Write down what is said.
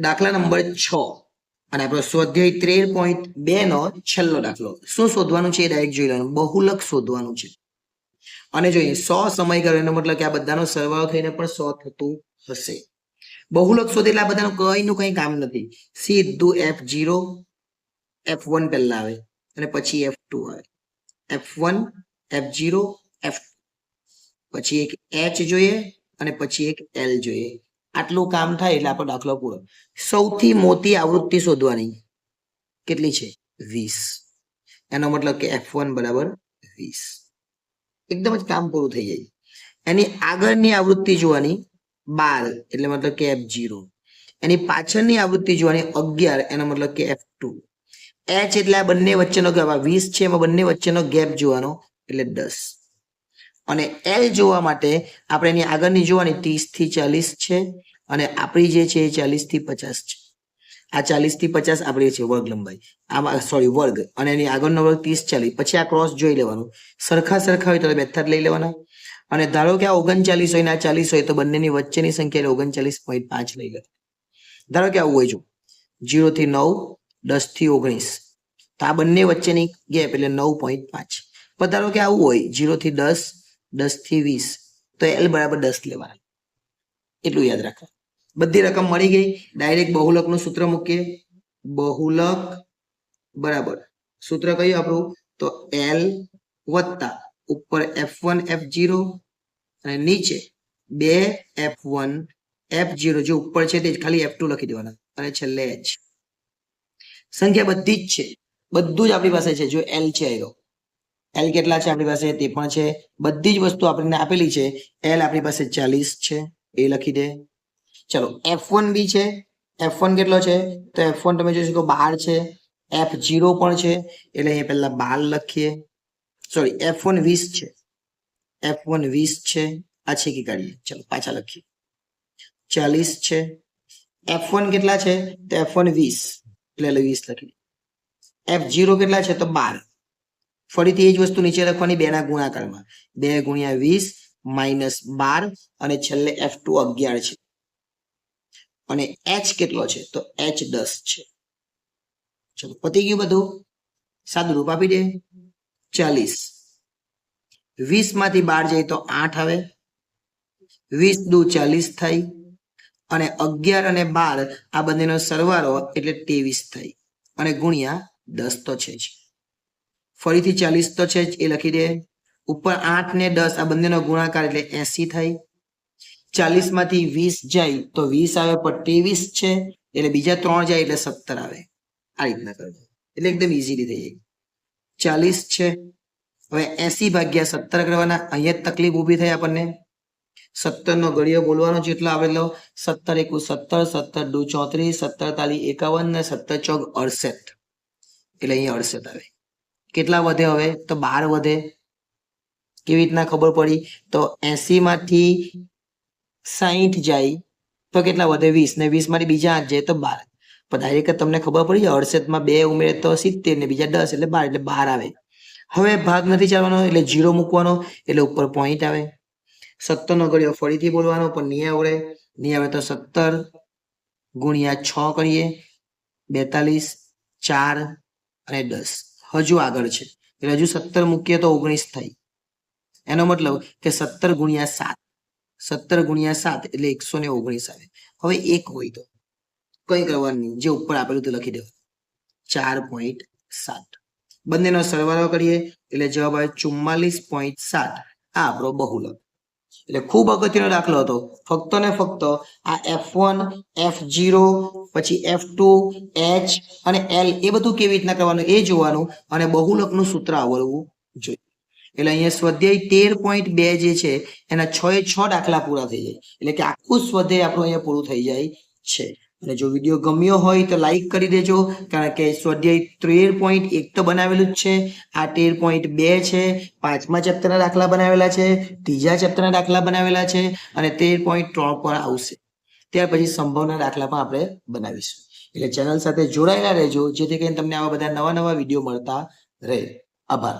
દાખલા નંબર 6 અને આપણો સ્વાધ્યાય 13.2 નો છેલ્લો દાખલો. શું શોધવાનું છે એ ડાયરેક્ટ જોઈ લેવાનું. બહુલક શોધવાનું છે. અને જોઈએ 100 સમય કર્યો એનો મતલબ કે આ બધાનો સરવાળો થઈને પણ 100 થતું હશે. બહુલક શોધે એટલે આ બધાનું કઈનું કઈ કામ નથી. સીધું F0 F1 પહેલા આવે અને પછી F2 આવે. F1 F0 F2 પછી એક H જોઈએ અને પછી એક L જોઈએ. આટલું કામ થાય એટલે આપણો દાખલો પૂરો. સૌથી મોટી આવૃત્તિ શોધવાની કેટલી છે? 20. એનો મતલબ કે F1 બરાબર 20. એકદમ જ કામ પૂરું થઈ જાય. એની આગળની આવૃત્તિ જોવાની 12 એટલે મતલબ કે F0. એની પાછળની આવૃત્તિ જોવાની 11 એનો મતલબ કે F2. H એટલે આ બંને વચ્ચેનો ગેપ, 20 છે એમાં બંને વચ્ચેનો ગેપ જોવાનો એટલે 10. અને L જોવા માટે આપણે એની આગળની જોવાની 30 થી 40 છે અને આપણી જે છે એ 40 થી 50 છે. આ 40 થી 50 આપણી છે વર્ગ લંબાઈ, આમાં સોરી વર્ગ, અને એની આગળનો વર્ગ 30 40. પછી આ ક્રોસ જોઈ લેવાનું. સરખા હોય તો બેઠા લઈ લેવાના. અને ધારો કે આ 39 હોય ને આ 40 હોય તો બંનેની વચ્ચેની સંખ્યા 39.5 લઈ લે. ધારો કે આવું હોય, જો 0 થી 9 10 થી 19 તો આ બંને વચ્ચેની ગેપ એટલે 9.5. પણ ધારો કે આવું હોય 0 થી 10 10 થી 20 તો L બરાબર 10 લેવાના. એટલું યાદ રાખો. બધી રકમ મળી ગઈ. ડાયરેક્ટ બહુલકનું સૂત્ર મૂકીએ. બહુલક બરાબર સૂત્ર કયું આપણું? તો L વત્તા ઉપર F1 F0 અને નીચે 2F1 F0. જે ઉપર છે તે ખાલી F2 લખી દેવાના અને છેલ્લે H. સંખ્યા બધી જ છે, બધું જ આપણી પાસે છે. જો L છે એરો L કેટલા છે આપણી પાસે તે પણ છે. બધી જ વસ્તુ આપણને આપેલી છે. L આપણી પાસે 40 છે એ લખી દે. ચલો F1 બી છે. F1 કેટલો છે? તો F1 તમે જોઈ શકો 12 છે. F0 પણ છે એટલે અહીંયા પહેલા 12 લખીએ. સોરી F1 20 છે. F1 20 છે. આ છે કે કાઢીએ. ચલો પાછા લખીએ. 40 છે. F1 કેટલા છે? તો F1 20 એટલે 20 લખી. F0 કેટલા છે? તો 12. ફરીથી એ જ વસ્તુ નીચે લખવાની 2 ના ગુણાકારમાં. 2 ગુણ્યા 20 માઇનસ 12 અને છેલ્લે F2 11 છે. અને H કેટલો છે? તો H 10 છે. ચલો પતી ગયું બધું. સાદું રૂપ આપી દે. 40 20 માંથી 12 જાય તો 8 આવે. 20 દુ 40 થાય અને 11 અને 12 આ બંનેનો સરવાળો એટલે 23 થાય અને ગુણ્યા 10 તો છે જ. ફરીથી 40 તો છે જ એ લખી દે. ઉપર 8 ને 10 આ બંનેનો ગુણાકાર એટલે 80 થાય. 40 માંથી 20 જાય તો 20 આવે પણ 23 છે એટલે બીજા 3 જાય એટલે 17 આવે. આ રીતના કરજો એટલે એકદમ ઈઝીલી થઈ જાય. 40 છે. હવે 80 ભાગ્યા 17 કરવાના. અહીંયા તકલીફ ઊભી થઈ આપણને. 17 નો ઘડિયો બોલવાનો જેટલો આવેલો 17 × 17 17 × 34 17 તાલી 51 ને 17 ચોક 68 એટલે અહીંયા 68 આવે. કેટલા વધે હવે? તો 12 વધે. કેવી રીતના ખબર પડી? તો 80 માંથી 60 જાય તો કેટલા વધે? 20 ને 20 માંથી બીજા 8 જાય તો 12. પણ ડાયરેક્ટ તમને ખબર પડી જાય 68 માં 2 ઉમેરે તો 70 ને બીજા 10 એટલે 12 એટલે 12 આવે. હવે ભાગ નથી ચાલવાનો એટલે 0 મૂકવાનો એટલે ઉપર પોઈન્ટ આવે. 17 નો ઘડિયો ફરીથી બોલવાનો પણ નહીં આવડે. નહીં આવે તો 17 ગુણ્યા 6 કરીએ. 42 4 અને 10 હજુ આગળ છે એટલે હજુ 17 મૂકીએ તો 19 થાય. એનો મતલબ કે 17 ગુણ્યા 7 17 ગુણ્યા 7 એટલે 119 આવે. હવે એક હોય તો કંઈ કરવાનું નહીં, જે ઉપર આપેલું તો લખી દેવાનું 4.7. બંનેનો સરવાળો કરીએ એટલે જવાબ આવે 44.7. આ આપણો બહુલક. એટલે ખૂબ અગત્યનો દાખલો હતો. ફક્ત ને ફક્ત આ F1 F0 પછી F2 H અને L એ બધું કેવી રીતના કરવાનું એ જોવાનું અને બહુલકનું સૂત્ર આવડવું જોઈએ. એટલે અહીંયા સ્વાધ્યાય 13.2 જે છે એના 6 દાખલા પૂરા થઈ જાય. એટલે કે આખું સ્વાધ્યાય આપણું અહીંયા પૂરું થઈ જાય છે. અને જો વિડીયો ગમ્યો હોય તો લાઈક કરી દેજો, કારણ કે સ્વાધ્યાય 13.1 તો બનાવેલું જ છે. આ 13.2 છે. 5મા ચેપ્ટરના દાખલા બનાવેલા છે, 3જા ચેપ્ટરના દાખલા બનાવેલા છે અને 13.3 પર આવશે. ત્યાર પછી સંભાવના દાખલા પણ આપણે બનાવીશું. એટલે ચેનલ સાથે જોડાયેલા રહેજો જેથી કરીને તમને આવા બધા નવા વિડીયો મળતા રહે. આભાર.